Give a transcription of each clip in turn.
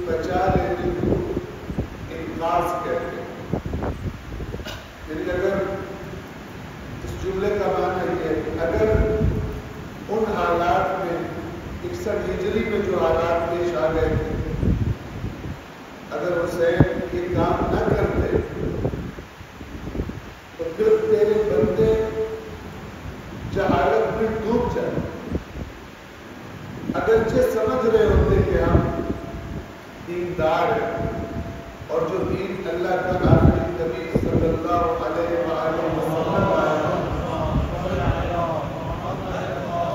بچا لینے دیندار ہے اور جو دین اللہ کا آخری نبی صلی اللہ علیہ وآلہ وسلم آیا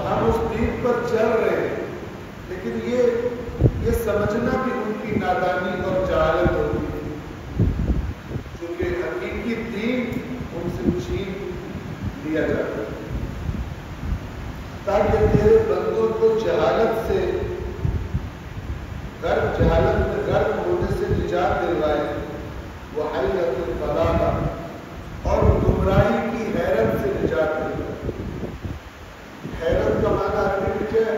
ہم اس دین پر چل رہے ہیں، لیکن یہ سمجھنا بھی ان کی نادانی اور جہالت ہوتی ہے، کیونکہ حقیقی دین ان سے چھین لیا جاتا ہے تاکہ تیرے بندوں کو جہالت میں غرق ہونے سے نجات دلوائے، وہ حیرت الضلالہ اور گمراہی کی حیرت سے نجات دلوائے۔ حیرت کا معنی عربی میں کیا ہے؟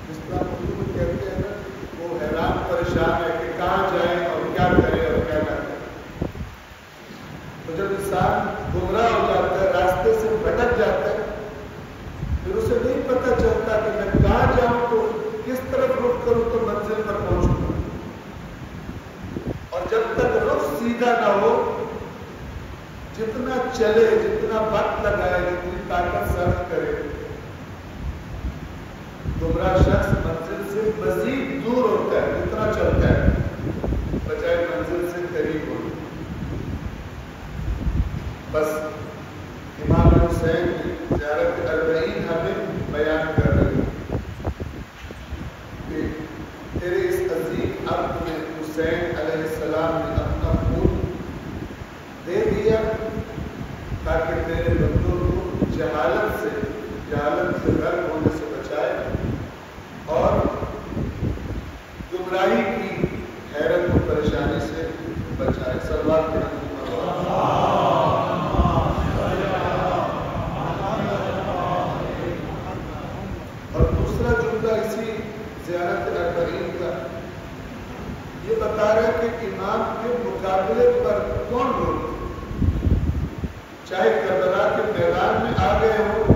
جس طرح اردو میں کہتے ہیں نا، وہ حیران پریشان ہے کہ کہاں جائے اور کیا کرے اور کیا نہ کرے۔ تو جب انسان گمراہ ہو جاتا ہے، راستے سے بھٹک جاتا ہے، پھر اسے نہیں پتہ چلتا کہ میں کہاں جاؤں تو کس طرف رخ کروں تو منزل پر پہنچوں گا، اور جب تک رخ سیدھا نہ ہو، جتنا چلے، جتنا وقت لگائے، جتنی طاقت صرف کرے، گمراہ شخص منزل سے مزید دور ہوتا ہے جتنا چلتا ہے، بجائے منزل سے قریب ہو۔ بس امام حسین کی زیارت اربعین ہمیں بیان کر رہے ہیں کہ تیرے اس عظیم عبد میں حسین علیہ السلام نے اپنا خون دے دیا تاکہ تیرے بندوں کو جہالت سے غرق ہونے سے بچائے اور گمراہی کی حیرت و پریشانی سے بچائے۔ صلوات پڑھیں۔ اور دوسرا جملہ اسی زیارت اربعین کا یہ بتا رہا ہے کہ امام کے مقابلے پر کون لوگ، چاہے کربلا کے میدان میں آ گئے ہو،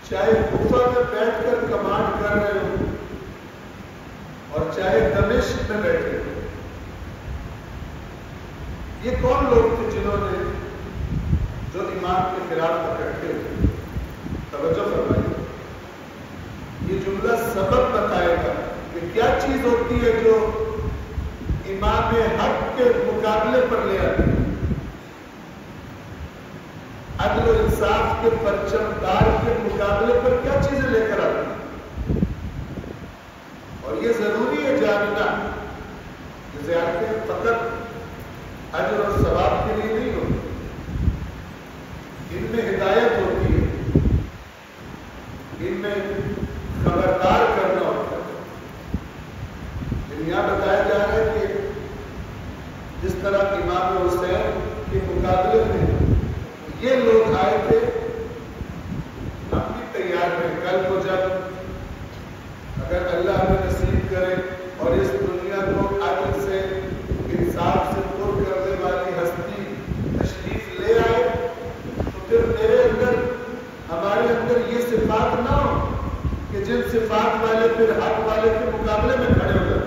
چاہے کوفہ میں بیٹھ کر کمانڈ کر رہے ہو، اور چاہے دمشق میں بیٹھے ہو، یہ کون لوگ تھے جنہوں نے جو امام کے خلاف اکٹھے ہوئے؟ توجہ فرمائیے، یہ جملہ سبب بتائے گا کہ کیا چیز ہوتی ہے جو امام حق کے مقابلے پر لے آتی ہے، عدل و انصاف کے پرچم دار کے مقابلے پر کیا چیزیں لے کر آتی ہیں۔ اور یہ ضروری ہے جاننا کہ زیارتیں فقط اجر اور ثواب کے لیے نہیں ہوتی، ان میں ہدایت ہوتی ہے، ان میں خبردار کرنا ہوتا ہے۔ یہاں بتایا جا رہا ہے کہ جس طرح امام حسین کے مقابلے میں یہ لوگ آئے تھے، ہم بھی تیار ہیں کل کو جب اگر اللہ ہمیں نصیب کرے اور اس دنیا کو عدل سے انصاف سے پر کرنے والی ہستی تشریف لے آئے، تو پھر میرے اندر ہمارے اندر یہ صفات نہ ہو کہ جن صفات والے پھر حق والے کے مقابلے میں کھڑے ہو جاتے۔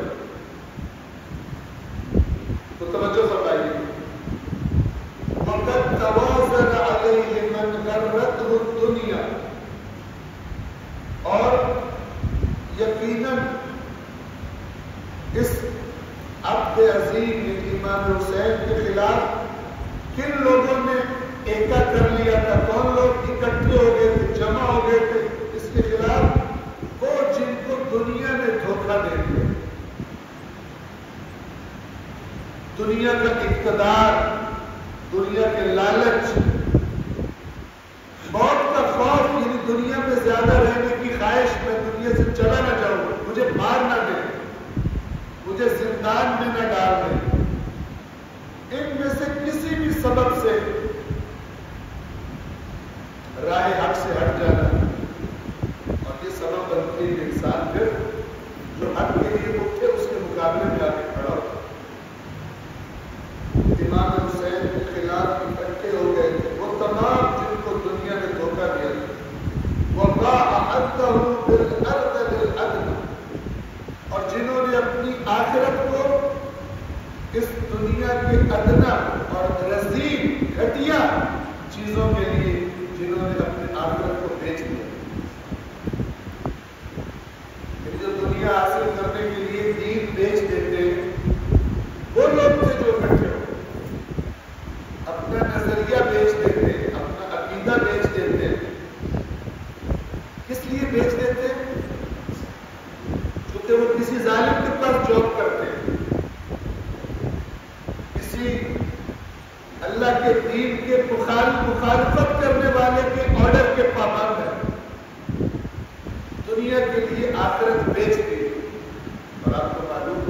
تو توجہ فرمائیے، وَقَدْ تَوَازَنَ عَلَيْهِ مَنْ غَرَّتْهُ الدُّنْيَا، اور یقیناً اس عبد عظیم امام حسین کے خلاف کن لوگوں نے ایکا کر لیا تھا؟ کون لوگ اکٹھے ہو گئے تھے، جمع ہو گئے تھے اس کے خلاف؟ وہ جن کو دنیا نے دھوکہ دے دیا، دنیا کا اقتدار، دنیا کے لالچ، موت کا خوف، یعنی دنیا میں زیادہ رہنے کی خواہش، میں دنیا سے چلا نہ جاؤں، مجھے مار نہ دے، مجھے زندان میں نہ ڈال دے، ان میں سے کسی بھی سبب سے راہ حق سے ہٹ جانا، اور یہ سبب بنتی ہے کہ انسان پھر جو حق کے لیے اٹھے اس کے مقابلے میں آ کے کھڑا ہوتا۔ امام حسین کے خلاف اکٹھے ہو گئے تھے وہ تمام جن کو دنیا نے دھوکہ دیا تھا، وَضَاعَ عَدْلَهُ بِالْأَرْضِ لِلْأَدْنَى، اور جنہوں نے اپنی آخرت کو اس دنیا کے ادنا اور رذیل گھٹیا چیزوں کے لیے، جنہوں نے اپنی آخرت کو بیچ دیا، جو دنیا دنیا حاصل کرنے کے لیے دین بیچ دیتے ہیں، وہ لوگ تھے جو اکٹھے ہو، اپنا نظریہ بیچ دیتے، اپنا عقیدہ بیچ دیتے. کس لیے بیچ دیتے؟ کیونکہ وہ کسی ظالم کے پاس جاب کرتے ہیں، کسی اللہ کے دین کے مخالفت کرنے والے کے آرڈر کے پابند ہیں، دنیا کے لیے آخرت بیچ دی. اور آپ کو معلوم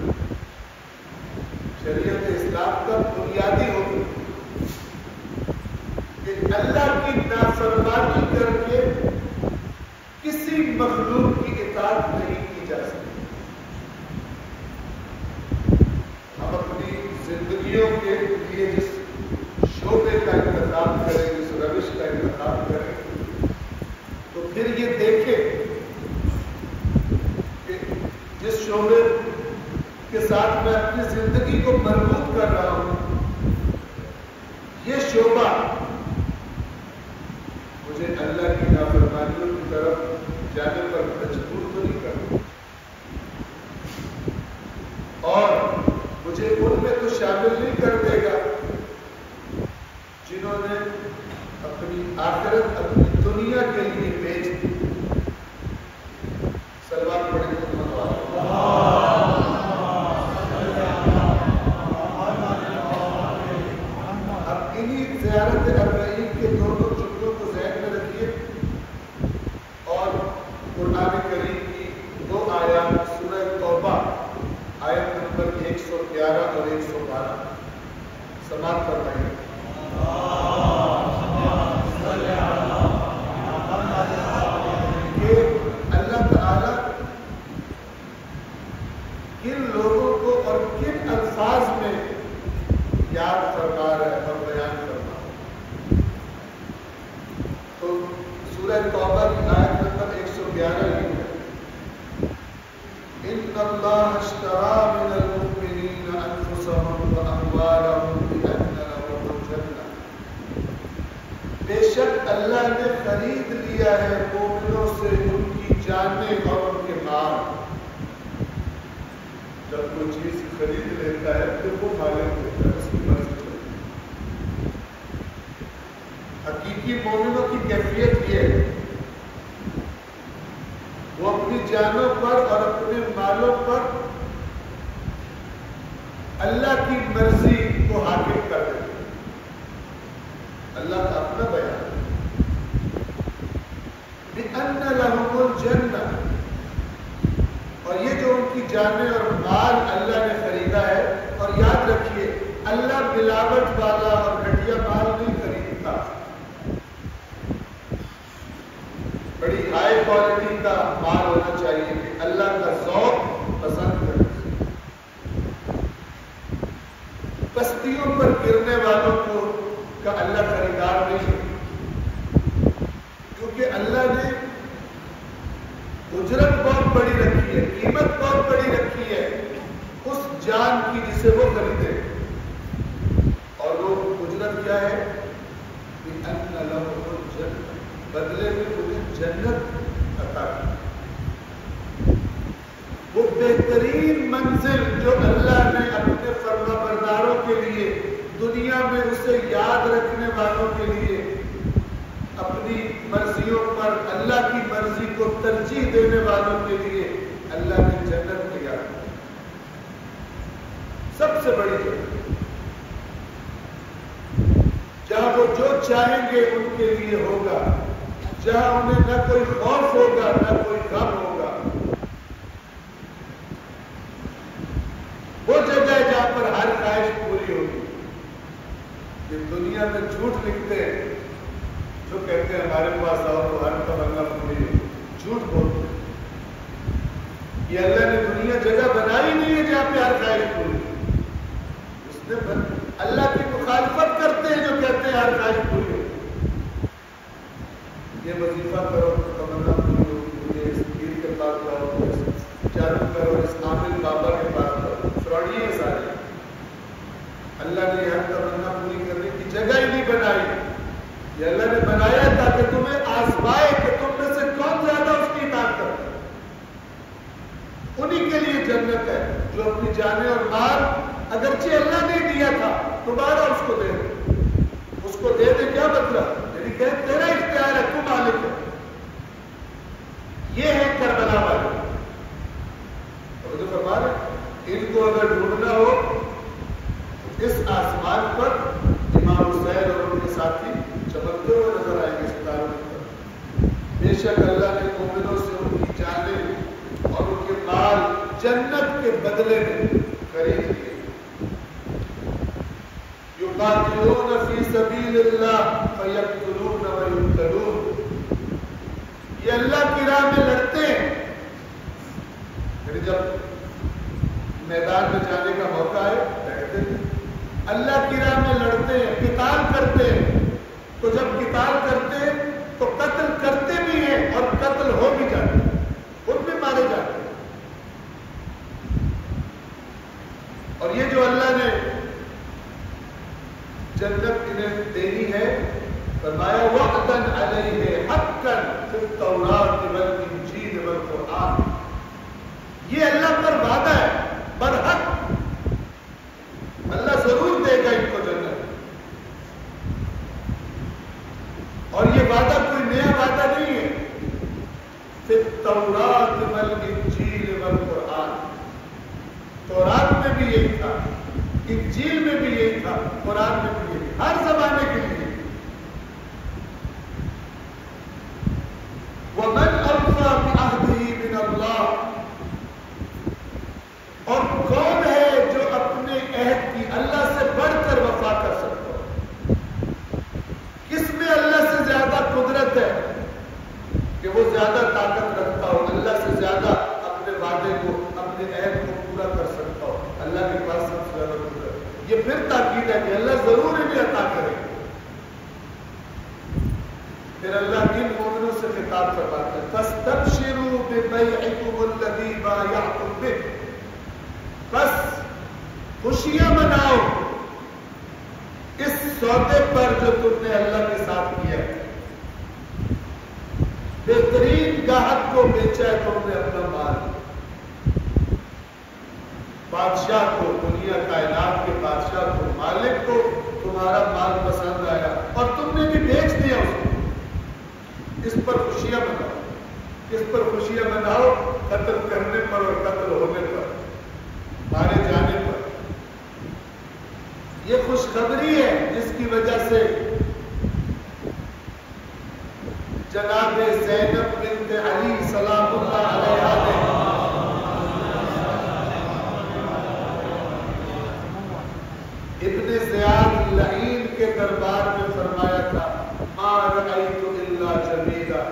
شریعت اسلام کا بنیادی حکم کہ اللہ کی نافرمانی کر کے کسی مخلوق کی اطاعت نہیں کی جا سکتی. ہم اپنی زندگیوں کے لیے جس شعبے کا انتخاب کریں، جس روش کا انتخاب کریں، تو پھر یہ دیکھیں کہ جس شعبے کے ساتھ میں اپنی زندگی کو مربوط کر رہا ہوں، یہ شعبہ مجھے اللہ کی نافرمانیوں کی طرف جانے پر مجبور تو نہیں کرتا، اور مجھے ان میں تو شامل نہیں کر دے گا جنہوں نے اپنی آخرت اپنی دنیا کے لیے بیچ دی. سلوات پڑھیں گے. اب انہی زیارت اربعین کے دونوں جملوں کو ذہن میں رکھیے اور قرآن کریم کی 2 آیات سورہ توبہ آیت نمبر 111 اور 112 سماعت فرمائیے. کہ اللہ تعالی کن لوگوں کو اور کن الفاظ میں یاد فرما رہا ہے اور بیان فرما رہا ہے. تو سورہ توبہ کی آیت نمبر 111 یہ ہے: ان اللہ اشترى من المؤمنین انفسهم واموالهم بان لهم الجنہ. بے شک اللہ نے خرید لیا ہے مومنوں سے ان کی جانیں اور ان کے مال. جب کوئی چیز خرید لیتا ہے پھر وہ مالک ہوتا ہے، اس کی مرضی چلتی ہے. حقیقی مومنوں کی کیفیت یہ ہے، وہ اپنی جانوں پر اور اپنے مالوں پر اللہ کی مرضی کو حاکم کر دیتے. اللہ کا اپنا بیان بِأَنَّ لَهُمُ الْجَنَّةَ، اور یہ جو ان کی جانیں اور مال اللہ نے خریدا ہے. اور یاد رکھیے اللہ ملاوٹ والا اور گھٹیا مال نہیں خریدتا، بڑی ہائی کوالٹی کا مال ہونا چاہیے کہ اللہ کا ذوق پسند کرے. بستیوں پر گرنے والوں کو کا اللہ خریدار نہیں ہے، کیونکہ اللہ نے اجرت بہت بڑی رکھی ہے، قیمت بہت بڑی رکھی ہے اس جان کی جسے وہ خریدے. اور وہ اجرت کیا ہے؟ بِأَنَّ لَهُمُ الْجَنَّةَ، بدلے میں انہیں جنت عطا کی. وہ بہترین منزل جو اللہ نے اپنے فرما برداروں کے لیے دنیا میں اسے یاد رکھنے والوں کے لیے اپنی مرضیوں پر اللہ کی مرضی کو ترجیح دینے والوں کے لیے اللہ نے جنت تیار کی. سب سے بڑی جنت جہاں وہ جو چاہیں گے ان کے لیے ہوگا، جہاں انہیں نہ کوئی خوف ہوگا نہ کوئی غم ہوگا. وہ جگہ ہے جہاں پر ہر خواہش پوری ہوگی. یہ دنیا میں جھوٹ لکھتے ہیں جو کہتے ہیں ہمارے پاس آؤ تو ہر تمنا پوری ہو، جھوٹ بولتے ہیں. یہ اللہ نے دنیا جگہ بنائی نہیں ہے جہاں پہ ہر خواہش پوری ہو. اس نے اللہ کی مخالفت کرتے ہیں جو کہتے ہیں ہر خواہش پوری ہو. یہ وظیفہ کرو تو تمنا پوری ہوگی، یہ اس پیر کے پاس جاؤ، جادو کرو اس عامل بابا کے پاس جاؤ. فراڈی ہے سارے. اللہ نے ہر تمنا پوری کرنے کی جگہ ہی نہیں بنائی. یہ اللہ نے بنایا تاکہ تمہیں آزمائے کہ تم میں سے کون زیادہ اس کی اطاعت کرتا ہے. انہی کے لیے جنت ہے جو اپنی جانیں اور مال اگرچہ اللہ نے دیا تھا دوبارہ اس کو دے دے. اس کو دے دے کیا مطلب؟ یعنی کہ تیرا اختیار ہے، تو مالک ہے. یہ ہے کربلا والے. تو فرما رہے ان کو اگر ڈھونڈنا ہو تو اس آسمان پر امام حسین اور ان کے ساتھی چمکتے ہوئے نظر آئیں گے ستاروں پر. بے شک اللہ نے مومنوں سے ان کی جانیں اور ان کے مال جنت کے بدلے میں خرید لیے. یقاتلون فی سبیل اللہ فیقتلون ویقتلون. یہ اللہ کی راہ میں لڑتے ہیں. پھر جب میدان میں جانے کا موقع ہے لڑتے ہیں. اللہ کی راہ میں لڑتے ہیں، قتال کرتے ہیں. تو جب قتال کرتے ہیں تو قتل کرتے بھی ہیں اور قتل ہو بھی جاتے ہیں، خود بھی مارے جاتے ہیں. اور یہ جو اللہ نے جنت انہیں دینی ہے فرمایا وعدن علیہ حقا فی التوراۃ والانجیل والقرآن. یہ اللہ پر وعدہ ہے برحق. اللہ ضرور دے گا ان کو جنت. اور یہ وعدہ کوئی نیا وعدہ نہیں ہے. فی التوراۃ والانجیل والقرآن. تورات میں بھی یہی تھا، انجیل میں بھی یہی تھا، قرآن میں بھی یہی. ہر زمانے کے لیے. وَمَنْ أَوْفَىٰ بِعَهْدِهِ مِنَ اللَّهِ. اور کون ہے جو اپنے عہد کی اللہ سے بڑھ کر وفا کر سکتا ہو؟ کس میں اللہ سے زیادہ قدرت ہے کہ وہ زیادہ طاقت رکھتا ہو، اللہ سے زیادہ اپنے وعدے کو، اپنے عہد کو پورا کر سکتا ہو؟ اللہ کے پاس سب سے زیادہ قدرت. یہ پھر تاکید ہے کہ اللہ ضرور انہیں عطا کرے گا. پھر اللہ ان مومنوں سے خطاب فرماتا ہے فَاسْتَبْشِرُوا بِبَيْعِكُمُ الَّذِي بَایَعْتُم بِهِ. بس خوشیاں مناؤ اس سودے پر جو تم نے اللہ کے ساتھ کیا. بہترین گاہک کو بیچا ہے تم نے اپنا مال. بادشاہ کو، دنیا کائنات کے بادشاہ کو، مالک کو تمہارا مال پسند آیا اور تم نے بھی بیچ دیا اس کو. اس پر خوشیاں مناؤ. اس پر خوشیاں مناؤ قتل کرنے پر اور قتل ہونے پر، مارے جانے پر. یہ خوشخبری ہے جس کی وجہ سے جناب زینب بنت علی سلام اللہ علیہا نے ابن زیاد لعین کے دربار میں فرمایا تھا ما رأیت الا جمیلا.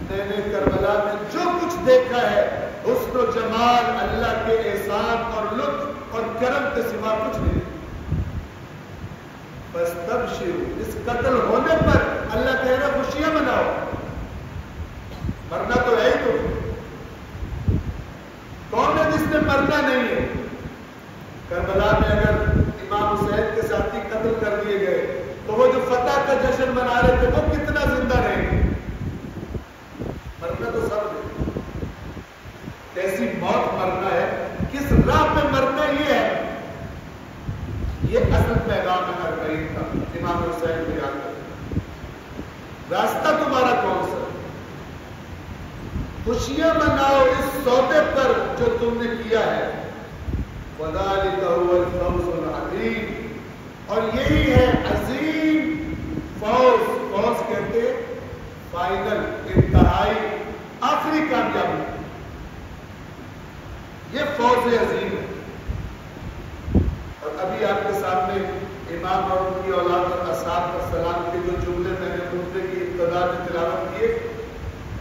میں نے کربلا میں جو کچھ دیکھا ہے حسن و جمال اللہ کے احسان اور لطف اور کرم کے سوا کچھ نہیں. بس تب شروع اس قتل ہونے پر اللہ کہہ رہا خوشیاں مناؤ. مرنا تو ہے ہی. تو کون ہے جس نے مرنا نہیں ہے؟ کربلا میں اگر امام حسین کے ساتھی قتل کر دیے گئے تو وہ جو فتح کا جشن منا رہے تھے وہ کتنا زندہ رہیں گے؟ مرنا تو سب ہے. کیسی موت مرنا ہے، کس راہ پہ مرنا، یہ ہے. یہ اصل پیغام ہے ہر غریب کا. امام حسین کو یاد کریں راستہ تمہارا کون سا؟ خوشیاں مناؤ اس سودے پر جو تم نے کیا ہے. وَذَلِكَ هُوَ الْفَوْزُ الْعَظِيمُ. اور یہی ہے عظیم فوز. فوز کہتے فائنل، انتہائی، آخری کامیابی. یہ فوز عظیم ہے. اور ابھی آپ کے سامنے امام اور ان کی اولاد اور اصحاب پر سلام کے جو جملے میں نے خطبے کی ابتدا میں تلاوت کیے،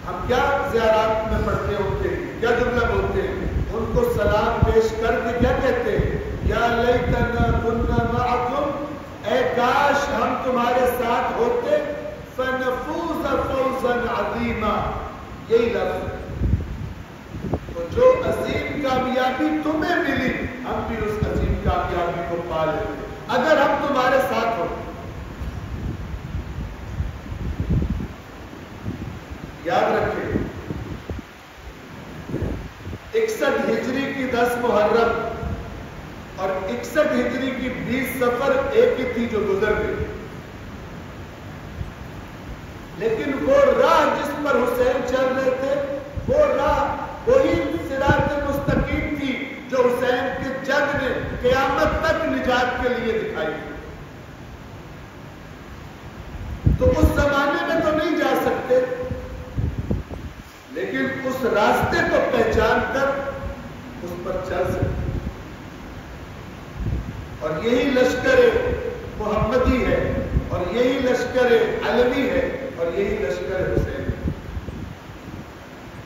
ہم کیا زیارات میں پڑھتے ہیں، ان کے کیا جملہ بولتے ہیں؟ ان کو سلام پیش کر کے کیا کہتے ہیں؟ یا لیتنا کنا معکم. اے کاش ہم تمہارے ساتھ ہوتے. فنفوز فوزا عظیما. یہی لفظ. تو جو عظیم کامیابی تمہیں ملی ہم بھی اس عظیم کامیابی کو پا لیتے اگر ہم تمہارے ساتھ ہو. یاد رکھیں 61 ہجری کی 10 محرم اور 61 ہجری کی 20 صفر ایک ہی تھی جو گزر گئی، لیکن وہ راہ جس پر حسین چل رہے تھے وہ راہ وہی صراط مستقیم تھی جو حسین کے جد نے قیامت تک نجات کے لیے دکھائی۔ تو اس زمانے میں تو نہیں جا سکتے، لیکن اس راستے کو پہچان کر اس پر چل سکتے، اور یہی لشکر محمدی ہے، اور یہی لشکر علوی ہے، اور یہی لشکر حسین ہے،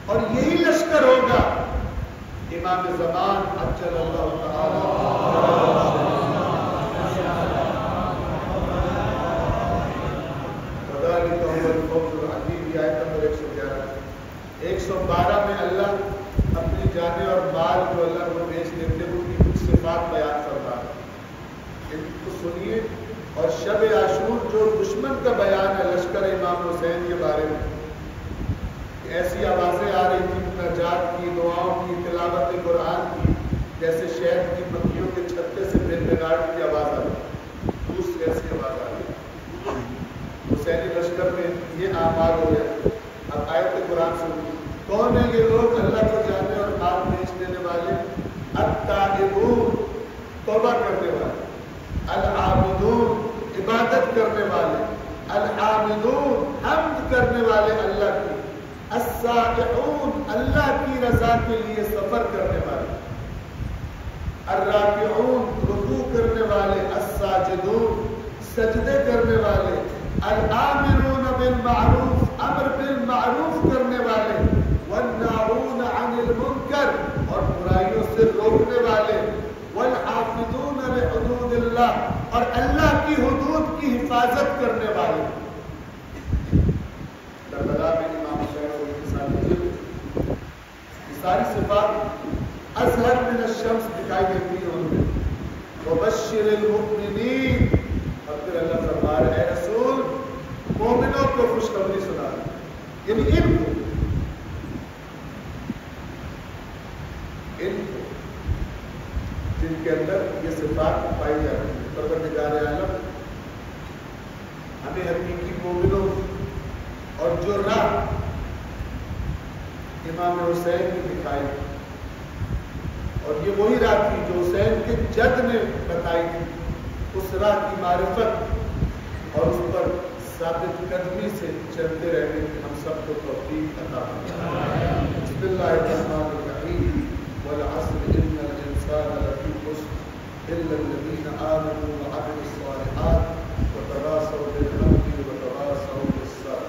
اور یہی لشکر ہوگا امام زمان عجل اللہ تعالی وذالک هو الفوز العظیم۔ یہ آیت نمبر 111 112 میں اللہ اپنی جانیں اور مال کو اللہ کو بیچ دیتے ہوئے ان کی کچھ صفات بیان فرما رہا ہے، ان کو سنیے۔ اور شب عاشور جو دشمن کا بیان ہے لشکر امام حسین کے بارے میں، ایسی آوازیں آ رہی تھی مناجات کی، دعاؤں کی، تلاوت قرآن کی، جیسے شہد کی پکیوں کے چھتے سے بن بگاڑ کی آواز آ رہی، دوسری ایسی آواز آ رہی۔ حسینی لشکر میں یہ اعمال ہو گیا۔ اب آیت قرآن سنیے، کون ہے یہ لوگ اللہ کو جانے اور مال بیچ دینے والے؟ التائبون، توبہ کرنے والے، العابدون، عبادت کرنے والے، الحامدون، حمد کرنے والے اللہ کی، السائحون، اللہ کی رضا کے لیے سفر کرنے والے، الراکعون، رکوع کرنے والے، الساجدون، سجدے کرنے والے، الآمرون بالمعروف، امر بالمعروف کرنے والے، والناہون عن المنکر، اور برائیوں سے روکنے والے، والحافظون لحدود اللہ، اور اللہ کی حدود کی حفاظت کرنے والے۔ کربلا میں امام حسین کو یہ ساری صفات اظہر من الشمس دکھائی دیتی ہیں ان میں۔ وبشر المؤمنین، اور پھر اللہ فرما رہے اے رسول مومنوں کو خوشخبری سنا، یعنی ان کو جن کے اندر یہ صفات پائی جاتی ہیں۔ پروردگار عالم ہمیں حقیقی مومنوں اور جو راہ امام حسین نے دکھائی، اور یہ وہی راہ تھی جو حسین کے جد نے بتائی تھی، اس راہ کی معرفت اور اس پر ثابت قدمی سے چلتے رہنے کی ہم سب کو توفیق عطا فرمائے۔ بسم اللہ الرحمن الرحیم، والعصر ان الانسان لفی خسر الا الذین آمنوا وعملوا الصالحات وتواصوا بالحق وتواصوا بالصبر۔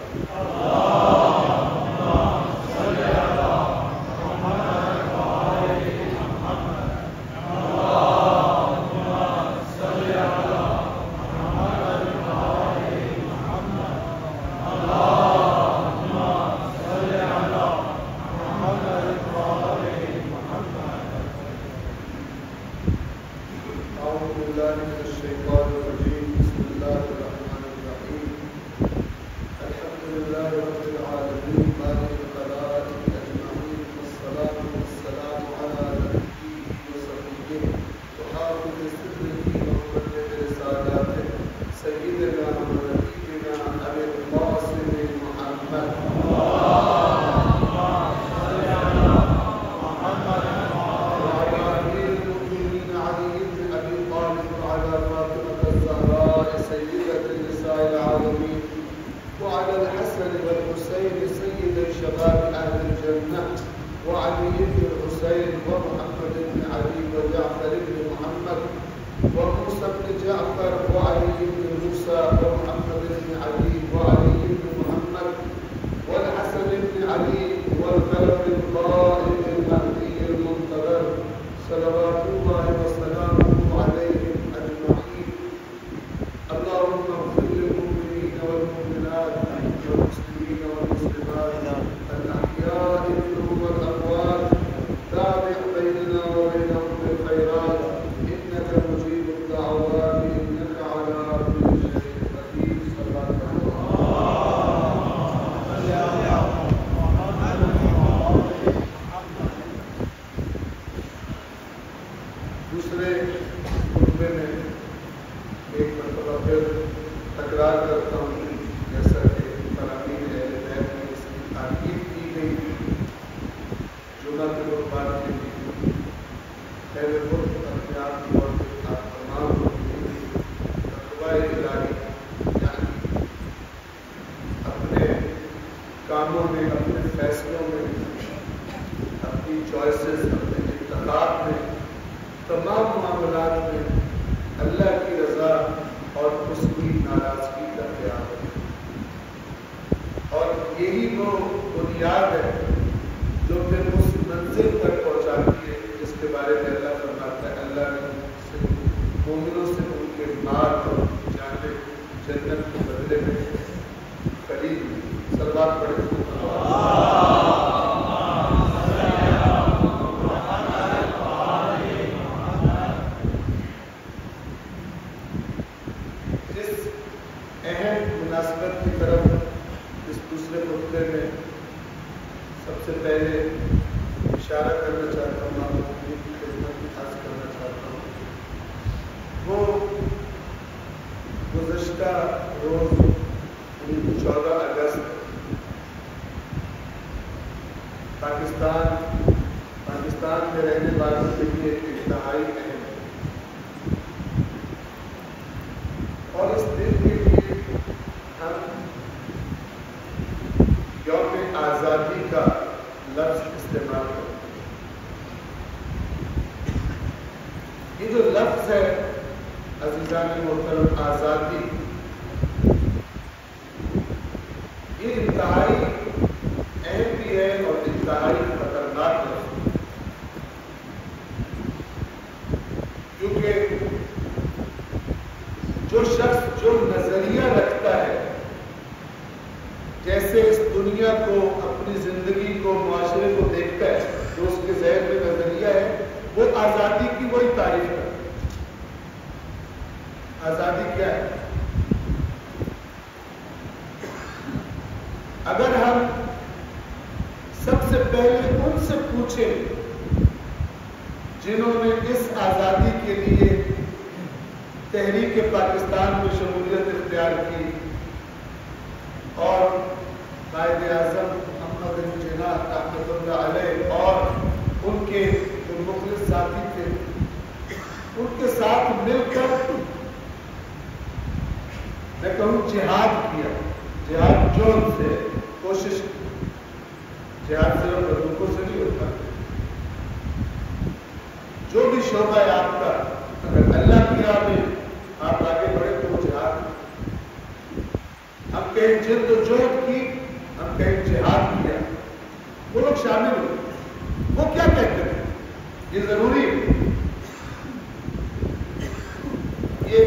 دوسرے خطبے میں ایک مرتبہ پھر تکرار کرتا ہوں، جیسا کہ فرامین اہل بیت میں اس کی تاکید کی گئی جمعہ کے قربان کے لیے پہلے خود اپنے آپ کی اور آپ تمام تقویٰ الہی یعنی اپنے کاموں میں، اپنے فیصلوں میں، اپنی چوائسز، اپنے انتخاب میں، تمام معاملات میں اللہ کی رضا اور اس کی ناراضگی کا خیال ہے، اور یہی وہ بنیاد ہے جو پھر اس منزل تک پہنچاتی ہے جس کے بارے میں اللہ فرماتا ہے اللہ نے مومنوں سے ان کے مال اور جانیں جنت کے بدلے میں خرید سلوات پڑھے مناسبت کی طرف اس دوسرے خطبے میں سب سے پہلے اشارہ کرنا چاہتا ہوں، آپ کی خدمت کی خاص کرنا چاہتا ہوں، وہ گزشتہ روز 14 اگست پاکستان میں رہنے والوں کے لیے انتہائی اہم ہے، اور اس دن کے لیے ہم یوم آزادی کا لفظ استعمال کرتے ہیں۔ یہ جو لفظ ہے عزیزان محترم آزادی، یہ انتہائی اہم بھی ہے اور انتہائی خطرناک لفظ ہے، کیونکہ جو شخص جو نظریہ رکھتا ہے جیسے اس دنیا کو، اپنی زندگی کو، معاشرے کو دیکھتا ہے، جو اس کے ذہن میں نظریہ ہے وہ آزادی کی وہی تعریف کرتا ہے۔ آزادی کیا ہے؟ اگر ہم سب سے پہلے ان سے پوچھیں جنہوں نے اس آزادی کے لیے تحریک پاکستان میں شمولیت اختیار کی اور قائد اعظم محمد بن جناح رحمۃ اللہ علیہ اور ان کے جو مخلص ساتھی تھے ان کے ساتھ مل کر میں کہوں جہاد کیا، جہاد جون سے کوشش کی، جہاد صرف بندوقوں سے نہیں ہوتا، جو بھی شعبہ ہے آپ کا اگر اللہ کی راہ میں آپ آگے بڑھے تو وہ جہاد، ہم کہیں جد و جہد کی، ہم کہیں جہاد کیا، وہ لوگ شامل ہوئے، وہ کیا کہتے ہیں یہ ضروری ہے، یہ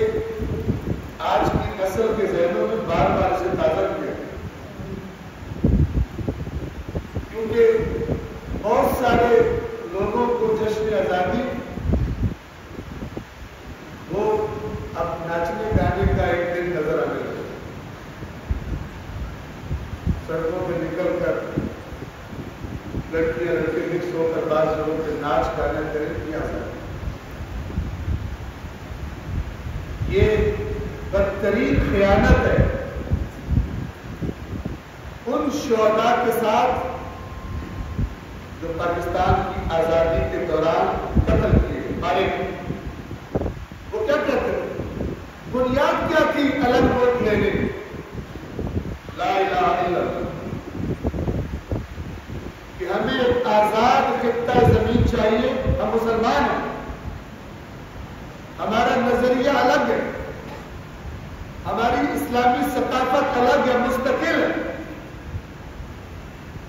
آج کی نسل کے ذہنوں میں بار بار سے تازہ کیا، کیونکہ بہت سارے لوگوں کو جشن آزادی وہ اب ناچنے گانے کا ایک دن نظر آنے لگا، سڑکوں پہ نکل کر لڑکیاں لڑکے مکس ہو کر بعض لوگوں کے ناچ گانے کریں کیا آزادی، یہ بدترین خیانت ہے ان شہداء کے ساتھ جو پاکستان کی آزادی کے دوران قتل کیے مارے گئے۔ وہ کیا کہتے ہیں؟ بنیاد کیا تھی الگ ووٹ لینے کی؟ لا الہ الا اللہ، کہ ہمیں ایک آزاد خطہ زمین چاہیے، ہم مسلمان ہیں، ہمارا نظریہ الگ ہے، ہماری اسلامی ثقافت الگ ہے، مستقل ہے،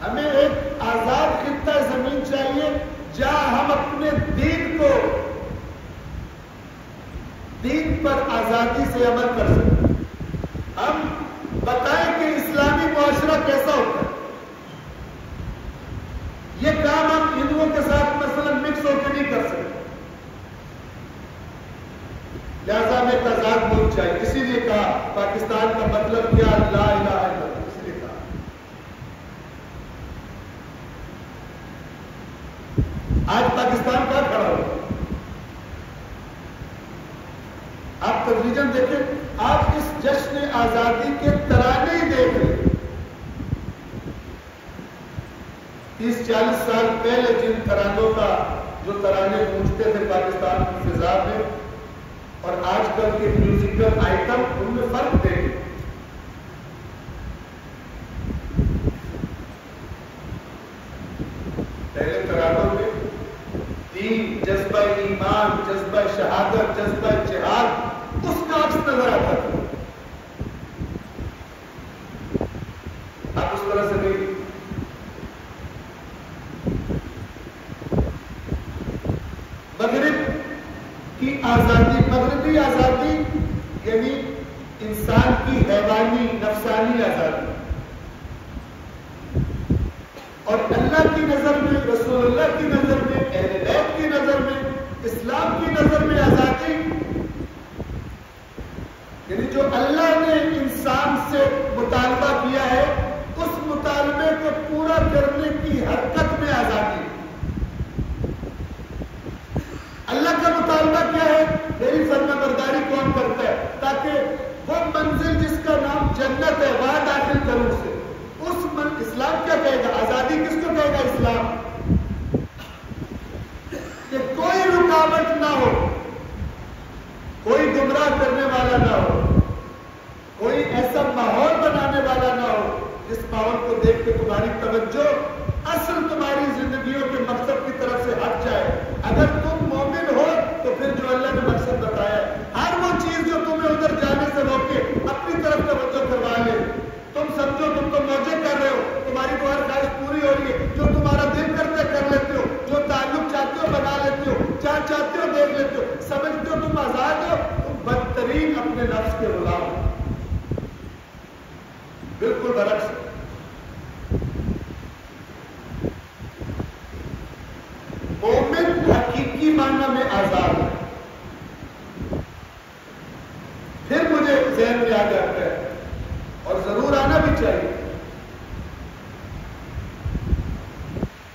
ہمیں ایک آزاد خطہ زمین چاہیے جہاں ہم اپنے دین کو، دین پر آزادی سے عمل کر سکیں، ہم بتائیں کہ اسلامی معاشرہ کیسا ہوتا ہے۔ یہ کام ہم ہندوؤں کے ساتھ مثلا مکس ہو کے نہیں کر سکتے، لہذا ہمیں ایک آزاد ملک چاہیے، اسی لیے کہا پاکستان کا مطلب کیا؟ لا الہ الا اللہ، اسی لیے کہا۔ آج پاکستان کہاں کھڑا ہوا؟ تدریجن دیکھیں، آپ اس جشن آزادی کے ترانے ہی دیکھ لیں. 30-40 سال پہلے جن ترانوں کا جو ترانے گونجتے تھے پاکستان کی فضا میں، اور آج کل کے میوزیکل آئٹم، ان میں فرق دیکھیں. پہلے ترانوں میں دین، جذبہ ایمان، جذبہ شہادت، جذبہ جہاد، اس کا عکس نظر آتا تھا. اب اس طرح سے نہیں. مغرب کی آزادی، مغربی آزادی یعنی انسان کی حیوانی نفسانی آزادی، اور اللہ کی نظر میں، رسول اللہ کی نظر میں، اہل بیت کی نظر میں، اسلام کی نظر میں آزادی یعنی جو اللہ نے انسان سے مطالبہ کیا ہے اس مطالبے کو پورا کرنے کی حرکت میں آزادی. اللہ کا مطالبہ کیا ہے؟ میری فرما برداری کون کرتا ہے تاکہ وہ منزل جس کا نام جنت ہے وہاں داخل کروں اسے. اسلام کیا کہے گا؟ آزادی کس کو کہے گا؟ اسلام. کہ کوئی رکاوٹ نہ ہو، کوئی گمراہ کرنے والا نہ ہو، کوئی ایسا ماحول بنانے والا نہ ہو جس ماحول کو دیکھ کے تمہاری توجہ اصل تمہاری زندگیوں کے مقصد کی طرف سے ہٹ جائے. اگر تم مومن ہو تو پھر جو اللہ نے مقصد بتایا ہے، ہر وہ چیز جو تمہیں ادھر جانے سے روکے اپنی طرف توجہ کروا لے. تم سمجھو تم تو موجے کر رہے ہو، تمہاری تو ہر خواہش پوری ہو رہی ہے، جو تمہارا دل کرتے کر لیتے ہو، جو تعلق چاہتے ہو بنا لیتے ہو، جہاں چاہتے ہو دیکھ لیتے ہو، سمجھتے ہو تم آزاد ہو. تم بدترین اپنے نفس کے غلام ہو. بالکل برعکس. مومن حقیقی معنی میں آزاد ہے. پھر مجھے ذہن میں آ جاتا ہے اور ضرور آنا بھی چاہیے،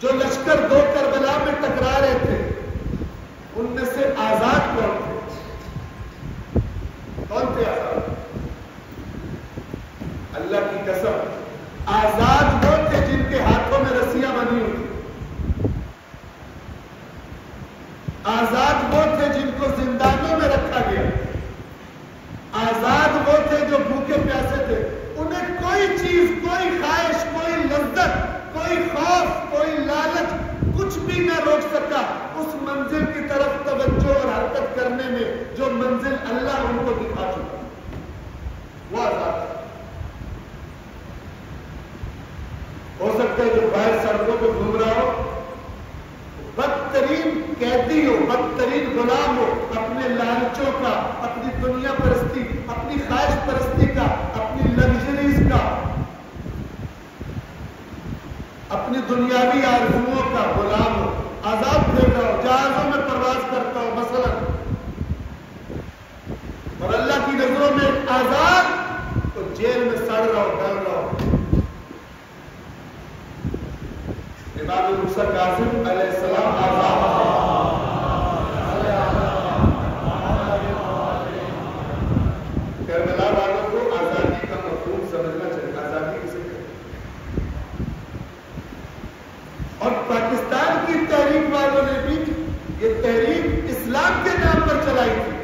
جو لشکر دو کربلا میں ٹکرا رہے تھے ان میں سے آزاد کون تھے؟ کون تھے آزاد؟ اللہ کی قسم آزاد وہ تھے جن کے ہاتھوں میں رسیاں بنی ہوئی. آزاد وہ تھے جن کو زندانوں میں رکھا گیا. آزاد وہ تھے جو بھوکے پیاسے تھے. انہیں کوئی چیز، کوئی خواہش، کوئی لذت، کوئی خوف، کوئی لالچ کچھ بھی نہ روک سکا اس منزل کی طرف توجہ اور حرکت کرنے میں جو منزل اللہ ان کو دکھا چکا. وہ آزاد ہو سکتا ہے جو باہر سڑکوں پہ گھوم رہا ہو بدترین قیدی ہو، بدترین غلام ہو اپنے لالچوں کا، اپنی دنیا پرستی، اپنی خواہش پرستی کا، اپنی لگژریز کا، اپنی دنیاوی آرزوؤں کا غلام ہو. آزاد پھر رہا ہو، جہازوں میں پرواز کرتا ہو مثلا، اور اللہ کی نظروں میں آزاد تو جیل میں سڑ رہا ہو، ڈر رہا ہو. امام موسیٰ کاظم علیہ السلام آزاد کربلا والوں کو آزادی کا مفہوم سمجھنا چاہیے. آزادی کسے کہتے ہیں؟ اور پاکستان کی تحریک والوں نے بھی یہ تحریک اسلام کے نام پر چلائی تھی.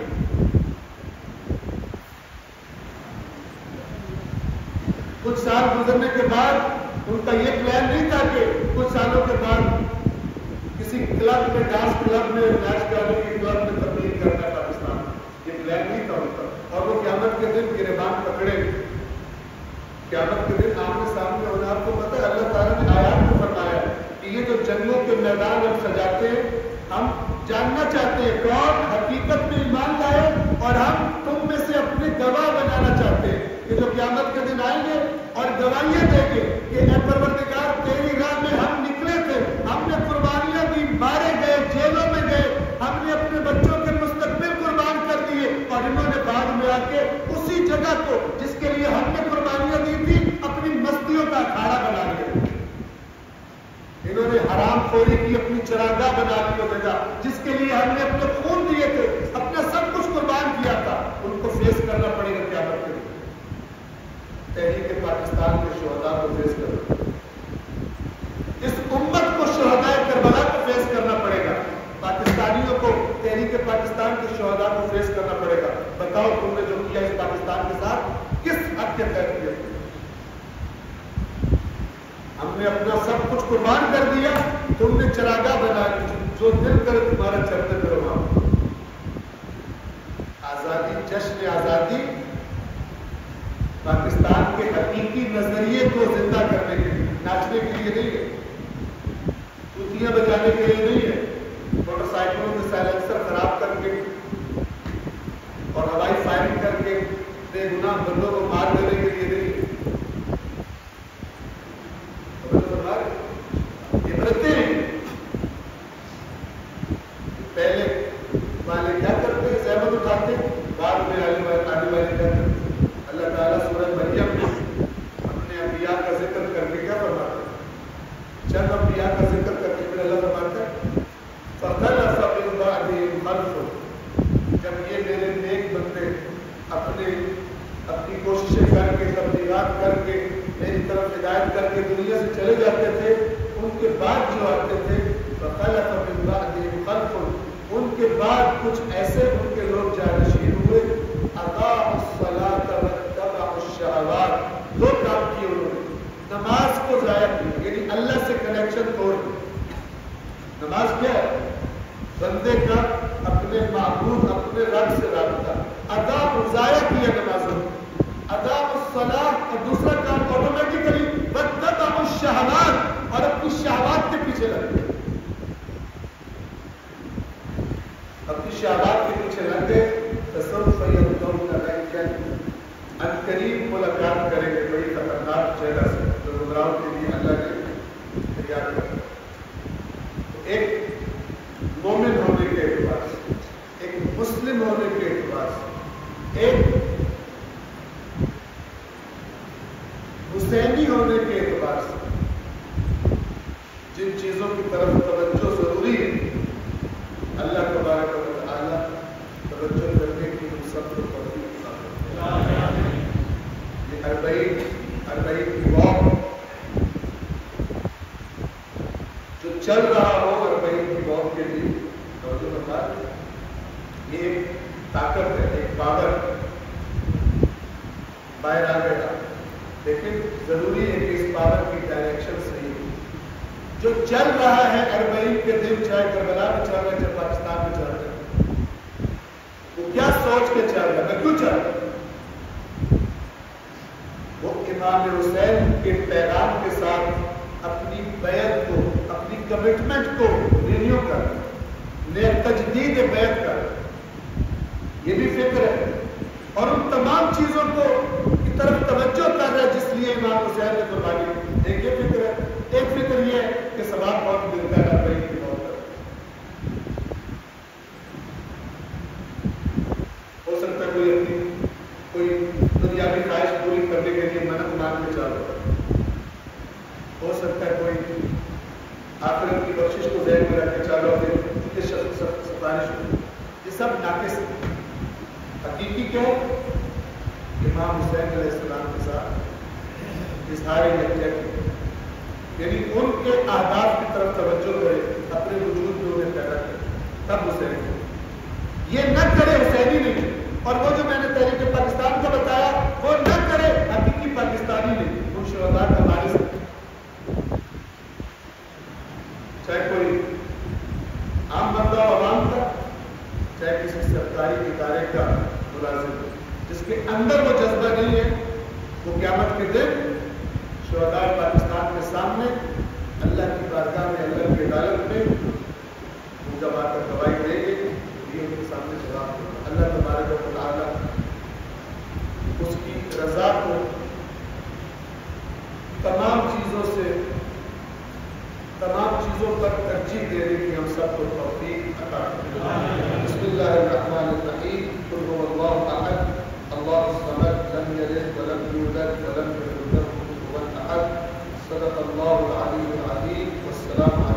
کچھ سال گزرنے کے بعد ان کا یہ پلان نہیں تھا کہ کچھ سالوں کے بعد کسی کلب میں، ڈانس کلب میں، ناچ گانے کی کلب میں تبدیل کرنا ہے پاکستان. یہ پلان نہیں تھا ان کا. اور وہ قیامت کے دن گریبان پکڑے، قیامت کے دن آمنے سامنے ہونا. آپ کو پتہ ہے اللہ تعالیٰ نے آیات میں فرمایا کہ یہ جو جنگوں کے میدان ہم سجاتے ہیں، ہم جاننا چاہتے ہیں کون حقیقت میں ایمان لائے، اور ہم تم میں سے اپنے گواہ بنانا چاہتے ہیں کہ جو قیامت کے دن آئیں گے اور گواہیاں دیں گے کہ اے پروردگار تیری راہ میں ہم نکلے تھے، ہم نے قربانیاں دی، مارے گئے، جیلوں میں گئے، ہم نے اپنے بچوں کے مستقبل قربان کر دیے، اور انہوں نے بعد میں آ کے اسی جگہ کو جس کے لیے ہم نے قربانیاں دی تھی اپنی مستیوں کا اکھاڑا بنا لیا. انہوں نے حرام خوری کی اپنی چراگاہ بنا لی وہ جگہ جس کے لیے ہم نے اپنے خون دیے تھے، اپنا سب کچھ قربان کیا تھا. ان کو فیس کرنا پڑے گا. بتاؤ تم نے جو کیا اس پاکستان کے ساتھ کس حد کے تحت کیا؟ ہم نے اپنا سب کچھ قربان کر دیا, تم نے چراگاہ بنا لی, جو دل کرے تمہارا چلتے کرو وہاں. آزادی, جشن آزادی پاکستان کے حقیقی نظریے کو زندہ کرنے کے لیے, ناچنے کے لیے نہیں ہے, چوتیاں بجانے کے لیے نہیں ہے, موٹر سائیکلوں میں سائلنسر خراب کر کے اور ہوائی فائرنگ کر کے بے گناہ بندوں کو مار دینے کے لیے نہیں ہے. عبرتیں پہلے والے کیا کرتے, زحمت اٹھاتے, بعد میں آنے والے کیا کرتے. اللہ تعالیٰ سورہ مریم میں اپنے انبیاء کا ذکر کر کے کیا فرماتا ہے, چند انبیاء کا ذکر کر کے پھر اللہ فرماتا ہے فَخَلَفَ مِن بَعْدِهِمْ خَلْفٌ, جب یہ میرے نیک بندے اپنی کوششیں کر کے, تبلیغات کر کے, میری طرف ہدایت کر کے دنیا سے چلے جاتے تھے, ان کے بعد جو آتے تھے فَخَلَفَ مِن بَعْدِهِمْ خَلْفٌ, ان کے بعد کچھ ایسے ان کے لوگ جانشین ہوئے اضاعوا الصلاۃ واتبعوا الشہوات, دو کام کیے انہوں نے, نماز کو ضائع کیا, یعنی اللہ سے کنیکشن توڑ دیا. نماز کیا ہے؟ بندے کا اپنے معبود, اپنے رب سے رابطہ. اضاعوا, ضائع کیا نمازوں, اضاعوا الصلاۃ, اور دوسرا کام آٹومیٹیکلی واتبعوا الشہوات, اور اپنی شہوات کے پیچھے لگ گئے, اپنی شہوات کے پیچھے لگ گئے. فسوف یلقون غیا, عنقریب ملاقات کریں گے بڑی خطرناک جگہ سے جو گمراہوں کے لیے اللہ نے تیار کیا. ایک مومن ہونے کے اعتبار سے, ایک مسلم ہونے کے اعتبار سے, ایک حسینی ہونے کے اعتبار سے جن چیزوں کی طرف توجہ ضروری ہے, اللہ تبارک و تعالیٰ توجہ کرنے کی ہم سب کو توفیق عطا فرمائے. یہ 40 کی واک جو چل رہا ہو, 40 کی واک کے لیے توجہ فرمائے. یہ ایک طاقت ہے, ایک پاور باہر آ گیا, لیکن ضروری ہے کہ اس پاور کی ڈائریکشن صحیح ہو. جو چل رہا ہے 40 کے دن, چاہے کربلا میں چل رہا ہے, چاہے پاکستان میں چل رہا ہے, وہ کیا سوچ کے چل رہا ہے, کیوں چل رہا ہے؟ وہ امام حسین کے پیغام کے ساتھ اپنی بیعت کو, اپنی کمٹمنٹ کو رینیو کر, نئے تجدید بیعت کر, یہ بھی فکر ہے. اور ان تمام چیزوں کو کی طرف توجہ کر رہا ہے جس لیے امام حسین نے قربانی. ایک یہ فکر ہے, ایک فکر یہ ہے کہ ثواب بہت ملتا ہے 40 کی موت پر. ہو سکتا ہے کوئی اپنی کوئی دنیاوی خواہش پوری کرنے کے لیے منت مان کے چل رہا ہے, ہو سکتا ہے کوئی آخرت کی بخشش کو ذہن میں رکھ کے چل رہا ہو, سفارش ہو. یہ سب ناقص ہے. حقیقی کیا ہے؟ امام حسین علیہ السلام کے ساتھ اظہار یکجہتی, یعنی ان کے اہداف کی طرف توجہ کرے, اپنے وجود میں انہیں پیدا کرے, تب حسین یہ نہ کرے حسینی نہیں. اور وہ جو میں نے تحریک پاکستان کو بتایا وہ نہ کرے حقیقی پاکستانی نہیں, ان شہداء کا وارث, چاہے کوئی عام بندہ عوام کا, چاہے کسی سرکاری ادارے کا ملازم, جس کے اندر وہ جذبہ نہیں ہے, وہ قیامت کے دن شہداء پاکستان کے سامنے اللہ کی بارگاہ میں, اللہ کی عدالت میں وہ جب آ کر گواہی دیں گے, یہ ان کے سامنے جواب دے. اللہ تبارک و تعالیٰ اس کی رضا کو تمام چیزوں سے, تمام چیزوں پر ترجیح دینے کی ہم سب کو توفیق عطا فرمائے. بسم اللہ الرحمن الرحیم. قل هو اللہ احد اللہ الصمد لم یلد ولم یولد ولم یکن له کفوا احد. صدق اللہ العلی العظیم. والسلام علیکم.